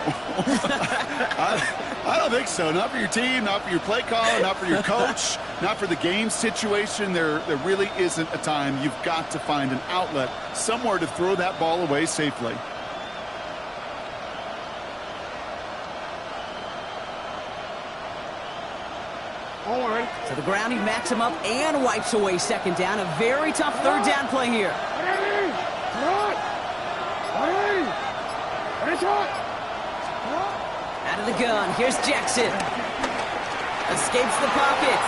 I don't think so. Not for your team, not for your play caller, not for your coach, not for the game situation. There really isn't a time. You've got to find an outlet, somewhere to throw that ball away safely. So the grounding backs him up and wipes away 2nd down. A very tough 3rd down play here. Out of the gun. Here's Jackson. Escapes the pocket.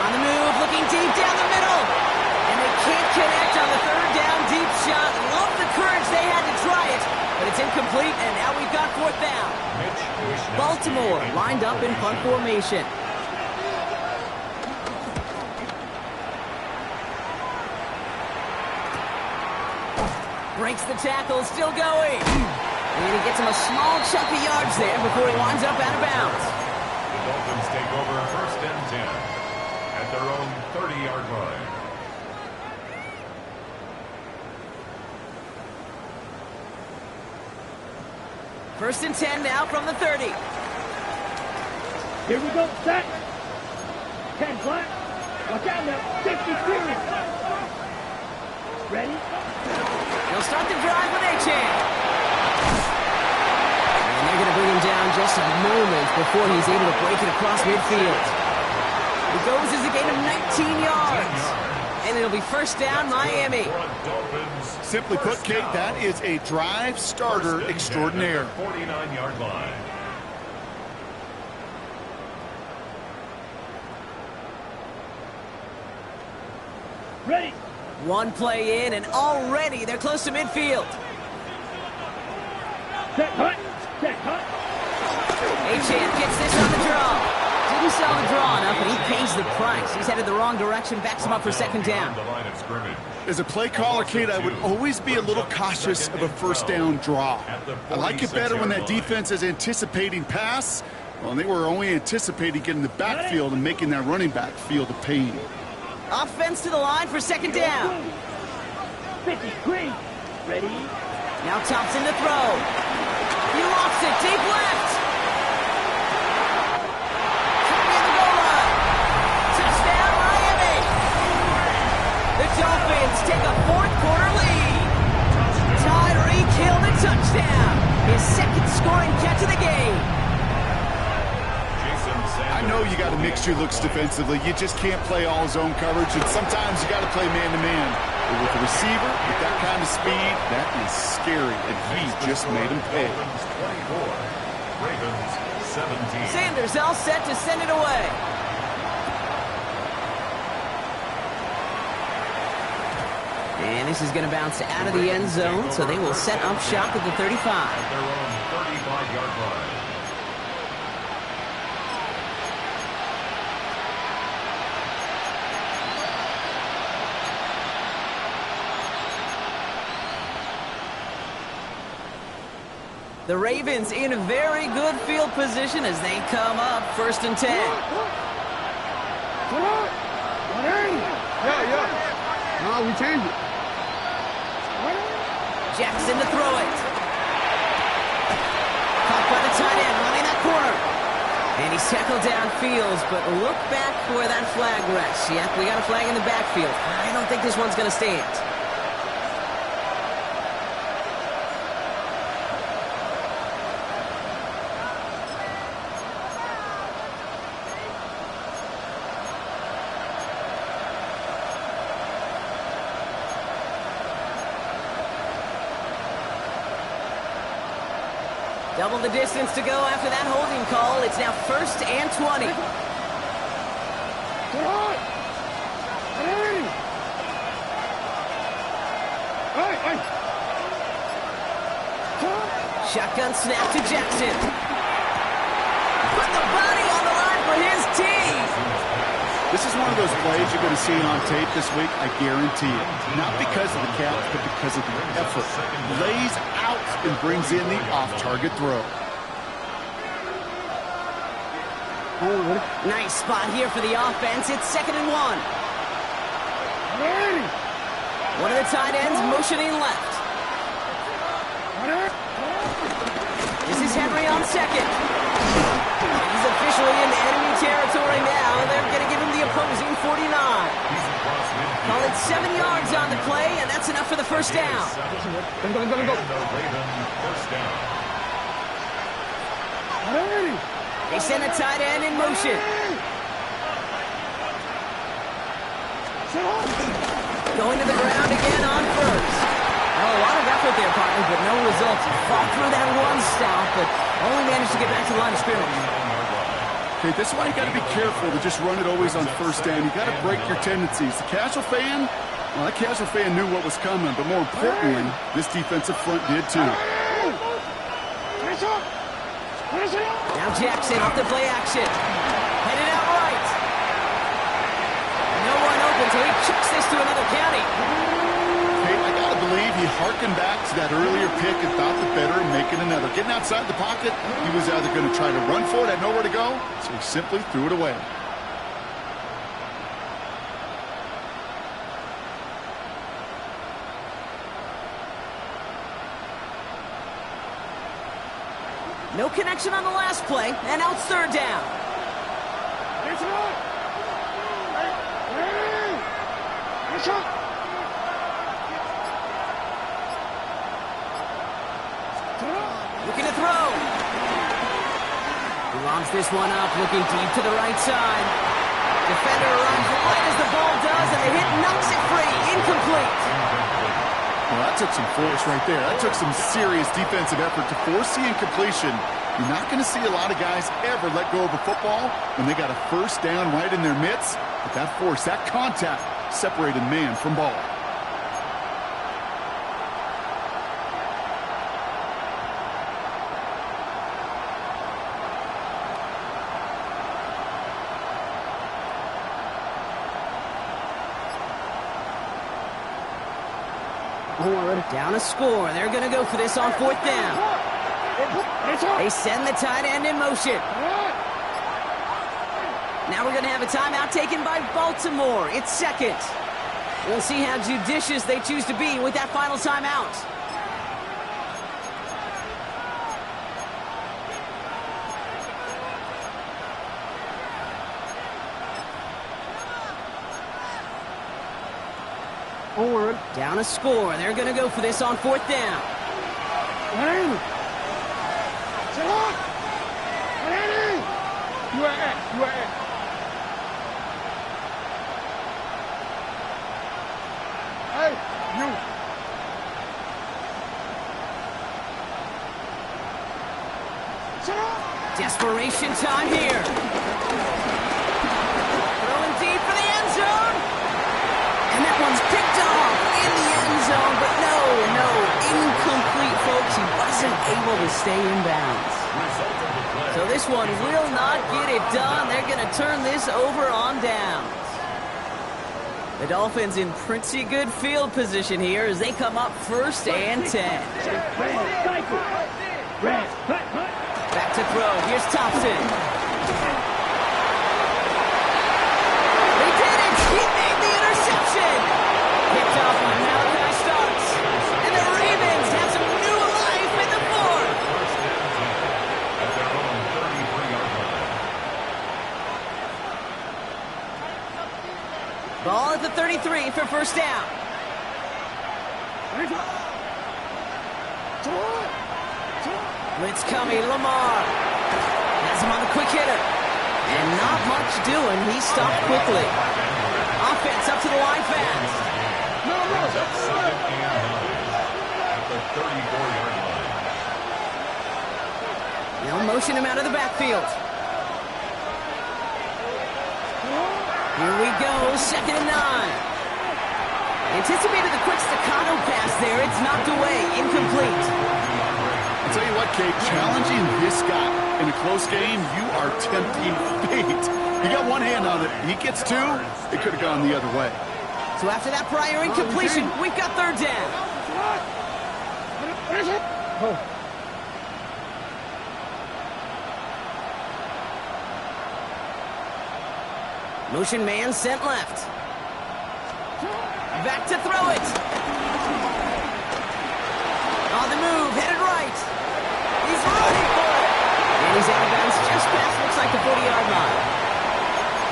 On the move, looking deep down the middle. And they can't connect on the 3rd down deep shot. Love the courage they had to try it, but it's incomplete, and now we've got 4th down. Baltimore lined up in punt formation. Breaks the tackle, still going. And he gets him a small chunk of yards there before he winds up out of bounds. The Dolphins take over 1st and 10 at their own 30-yard line. First and 10 now from the 30. Here we go, set. 10 flat. Watch out now, 53. Ready? They'll start the drive with Achane. they're going to bring him down just a moment before he's able to break it across midfield. It goes as a gain of 19 yards. And it'll be first down, Miami. Simply put, Kate, that is a drive starter extraordinaire. 49-yard line. Ready. One play in, and already they're close to midfield. Set cut. Set cut. Achane gets this on the draw. Didn't sell the draw enough, and he pays the price. He's headed the wrong direction, backs him up for second down. As a play caller, Kate, I would always be a little cautious of a first down draw. I like it better when that defense is anticipating pass. Well, and they were only anticipating getting the backfield and making that running back feel the pain. Offense to the line for second down. 53. Ready. Now Thompson to throw. He lofts it deep left. Touchdown, Miami. The Dolphins take a fourth-quarter lead. Tyreek Hill the touchdown. His second scoring catch of the game. I know you got to mix your looks defensively. You just can't play all zone coverage, and sometimes you got to play man-to-man. But with a receiver with that kind of speed, that is scary, and he just made him pay. Ravens 17. Sanders all set to send it away. And this is going to bounce out of the end zone, so they will set up shop at the 35. At their own 35-yard line. The Ravens in a very good field position as they come up first and 10. No, we changed it. Jackson to throw it. Caught by the tight end, running that corner. And he's tackled downfield, but look back where that flag rests. Yep, we got a flag in the backfield. I don't think this one's going to stand. Double the distance to go after that holding call. It's now first and 20. Shotgun snap to Jackson. Put the body on the line for his team. This is one of those plays you're going to see on tape this week, I guarantee it. Not because of the catch, but because of the effort. Lays out and brings in the off-target throw. Nice spot here for the offense. It's second and 1. One of the tight ends motioning left. This is Henry on second. He's officially in enemy territory now. They're going to give him the opposing 49. Call it 7 yards on the play, and that's enough for the first down. They send a tight end in motion. Going to the ground again on first. Well, a lot of effort there, partner, but no results. Fought through that one stop, but only managed to get back to the line of scrimmage. Okay, this is why you got to be careful to just run it always on first down. You got to break your tendencies. The casual fan, well, that casual fan knew what was coming, but more importantly, this defensive front did too. Now Jackson off the play action. Headed out right. No one open, so he chucks this to another county. Okay, I got to believe he harkened back to that earlier pick and thought the better of making another. Getting outside the pocket, he was either going to try to run for it, had nowhere to go, so he simply threw it away. No connection on the last play, and now it's third down. Looking to throw. Lobs this one up, looking deep to the right side. Defender runs right as the ball does, and the hit knocks it free. Incomplete. Well, that took some force right there. That took some serious defensive effort to force the incompletion. You're not going to see a lot of guys ever let go of a football when they got a first down right in their midst. But that force, that contact, separated man from ball. Down a score. They're going to go for this on fourth down. They send the tight end in motion. Now we're going to have a timeout taken by Baltimore. It's second. We'll see how judicious they choose to be with that final timeout. Onward. Down a score. They're going to go for this on fourth down. Hey, you. Desperation time here. Throwing deep for the end zone. And that one's picked off in the end zone, but no, incomplete, folks. He wasn't able to stay in bounds. So this one will not get it done. They're going to turn this over on downs. The Dolphins in pretty good field position here as they come up first and 10. Back to throw. Here's Thompson. They did it! He made the interception! Picked off on Malachi Starks. And the Ravens have some new life in the fourth. At their own 33-yard line. Ball at the 33 for first down. Blitz coming, Lamar. Has him on the quick hitter. And not much doing. He stopped quickly. Offense up to the line fast. That's second and 9 at the 34-yard line. They'll motion him out of the backfield. Here we go, second and 9. Anticipated the quick staccato pass there. It's knocked away, incomplete. I'll tell you what, Kate, challenging this guy in a close game, you are tempting fate. You got one hand on it. He gets two, it could have gone the other way. So after that prior incompletion, we've got third down. Motion man sent left. Back to throw it. On the move, headed right. He's running for it. And he's out of bounds just past, looks like the 40-yard line.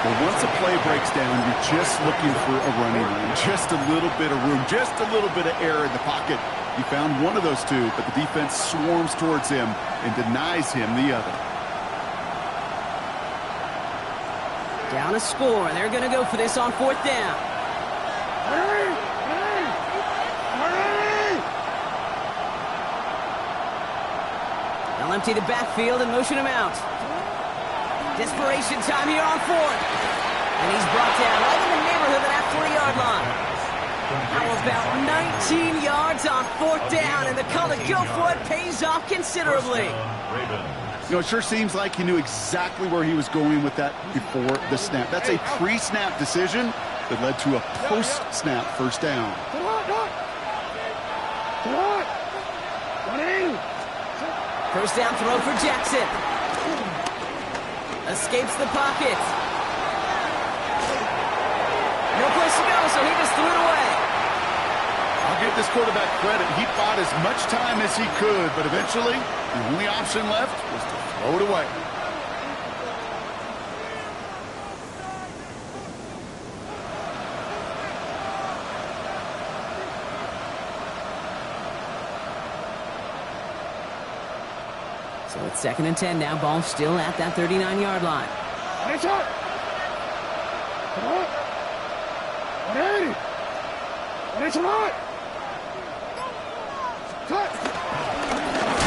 Well, once a play breaks down, you're just looking for a running room. Just a little bit of room, just a little bit of air in the pocket. He found one of those two, but the defense swarms towards him and denies him the other. Down a score. They're going to go for this on fourth down. They'll empty the backfield and motion him out. Desperation time here on fourth. And he's brought down right in the neighborhood of that 40-yard line. How about 19 yards on fourth down, and the call to go for it pays off considerably. You know, it sure seems like he knew exactly where he was going with that before the snap. That's a pre-snap decision that led to a post-snap first down. First down throw for Jackson. Escapes the pocket. No place to go, so he just threw it away. I'll give this quarterback credit. He bought as much time as he could, but eventually the only option left was to throw it away. So it's 2nd and 10 now. Ball still at that 39-yard line. Nice shot. Come on. 180. 180 shot. Cut.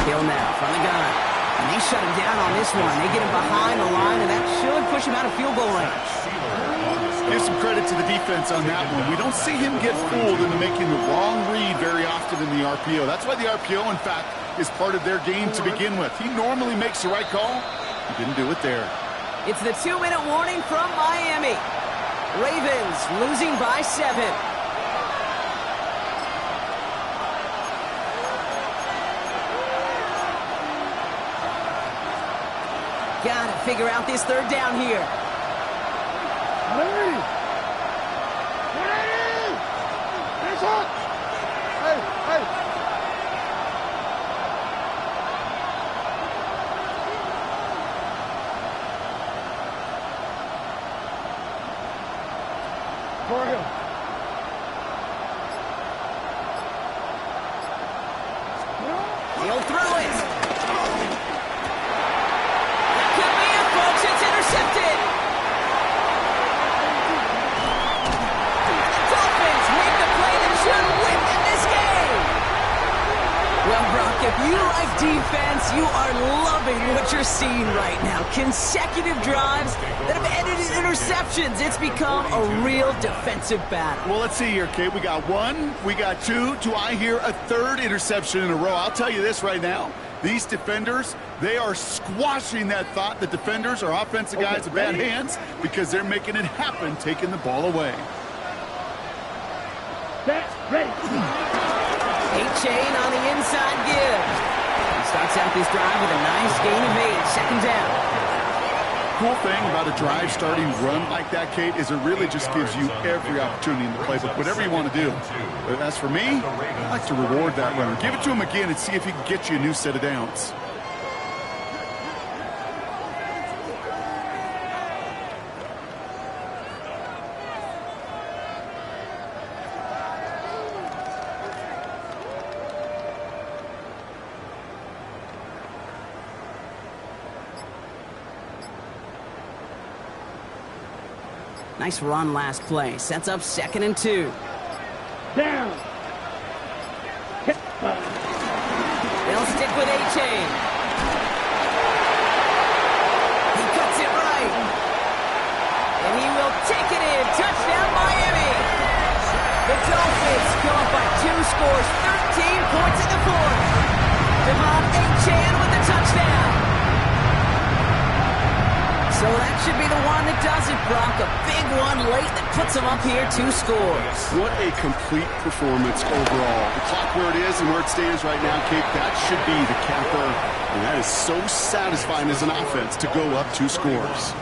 Hill now from the gun. And they shut him down on this one. They get him behind the line, and that should push him out of field goal range. Give some credit to the defense on that one. We don't see him get fooled into making the wrong read very often in the RPO. That's why the RPO, in fact, is part of their game to begin with. He normally makes the right call. He didn't do it there. It's the 2-minute warning from Miami. Ravens losing by 7. Got to figure out this 3rd down here. 180. 180. Nice shot. Hey, hey. For him. He'll throw it. That could be it, folks. It's intercepted. The Dolphins make the play that should win them this game. Well, Brock, if you like defense, you are loving what you're seeing right now. Consecutive drives that have ended in interceptions. It's become a real defensive battle. Well, let's see here, Kate. We got 1, we got 2. Do I hear a 3rd interception in a row? I'll tell you this right now. These defenders, they are squashing that thought. The defenders are offensive guys in bad hands because they're making it happen, taking the ball away. That's ready. 8-chain on the inside give. He starts out this drive with a nice gain of 8. 2nd down. Cool thing about a drive starting run like that, Kate, is it really just gives you every opportunity in the playbook, whatever you want to do. But as for me, I like to reward that runner. Give it to him again and see if he can get you a new set of downs. Nice run last play. Sets up 2nd and 2. Down. They'll stick with A-chain. He cuts it right. And he will take it in. Touchdown, Miami. The Dolphins go up by 2 scores. 13 points in the 4th. Devon A-chain with the touchdown. So that should be the one that does it, Brock. A big one late that puts him up here 2 scores. What a complete performance overall. The clock where it is and where it stands right now, Kate, that should be the capper. And that is so satisfying as an offense to go up 2 scores.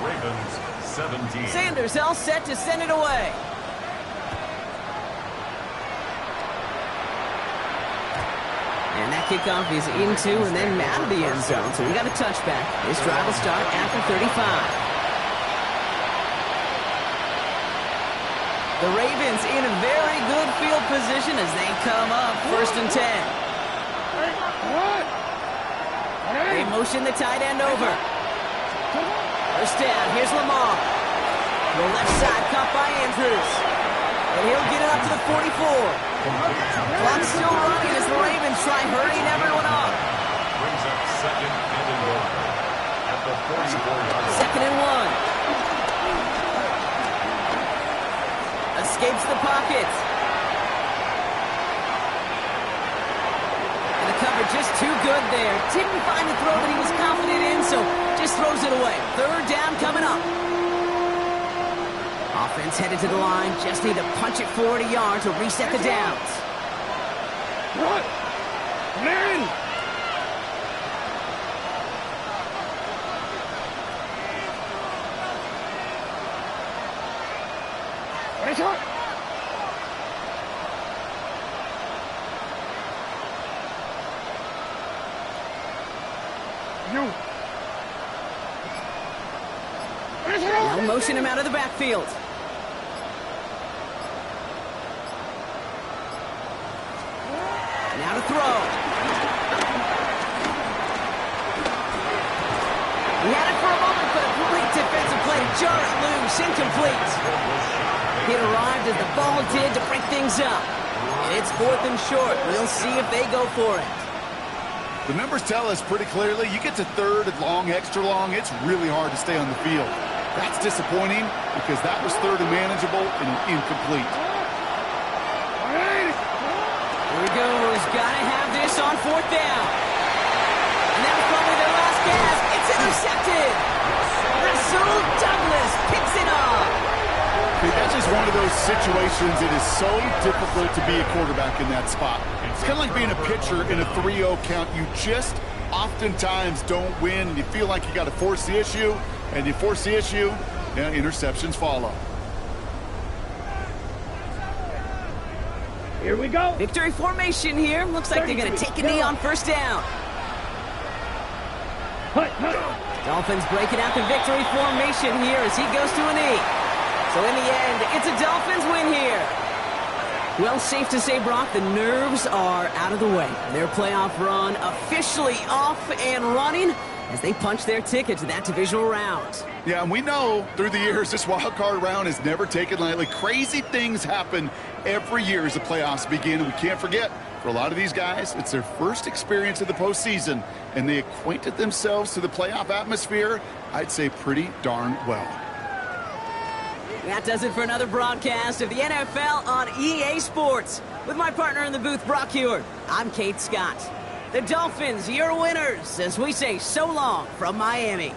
Ravens 17. Sanders all set to send it away. And that kickoff is into and then out of the end zone. So we got a touchback. This drive will start at the 35. The Ravens in a very good field position as they come up 1st and 10. They motion the tight end over. 1st down. Here's Lamar. The left side caught by Andrews. And he'll get it up to the 44. Clock's still running as the Ravens try hurrying everyone up. Brings up 2nd and 1 at the 44-yard line. 2nd and 1. Escapes the pocket. And the cover just too good there. Didn't find the throw that he was confident in, so just throws it away. 3rd down coming up. Offense headed to the line. Just need to punch it 40 yards to reset the downs. What? Man! Nice shot! You! Now motion him out of the backfield. Now to throw. He had it for a moment, but a great defensive play to jar it loose. Incomplete. It arrived as the ball did to break things up. And it's 4th and short. We'll see if they go for it. The numbers tell us pretty clearly, you get to 3rd and long, extra long, it's really hard to stay on the field. That's disappointing because that was 3rd and manageable and an incomplete. Here he goes. Gotta have this on 4th down. And that was probably their last gasp. It's intercepted. Russell Douglas picks it off. That's just one of those situations. It is so difficult to be a quarterback in that spot. It's kind of like being a pitcher in a 3-0 count. You just oftentimes don't win. You feel like you got to force the issue, and you force the issue, and interceptions follow. Here we go. Victory formation here. Looks like they're going to take a knee on 1st down. Dolphins breaking out the victory formation here as he goes to a knee. So in the end, it's a Dolphins win here. Well, safe to say, Brock, the nerves are out of the way. Their playoff run officially off and running as they punch their ticket to that divisional round. Yeah, and we know through the years this wild card round is never taken lightly. Crazy things happen every year as the playoffs begin, and we can't forget, for a lot of these guys, it's their first experience of the postseason, and they acquainted themselves to the playoff atmosphere, I'd say pretty darn well. That does it for another broadcast of the NFL on EA Sports. With my partner in the booth, Brock Heward, I'm Kate Scott. The Dolphins, your winners, as we say so long from Miami.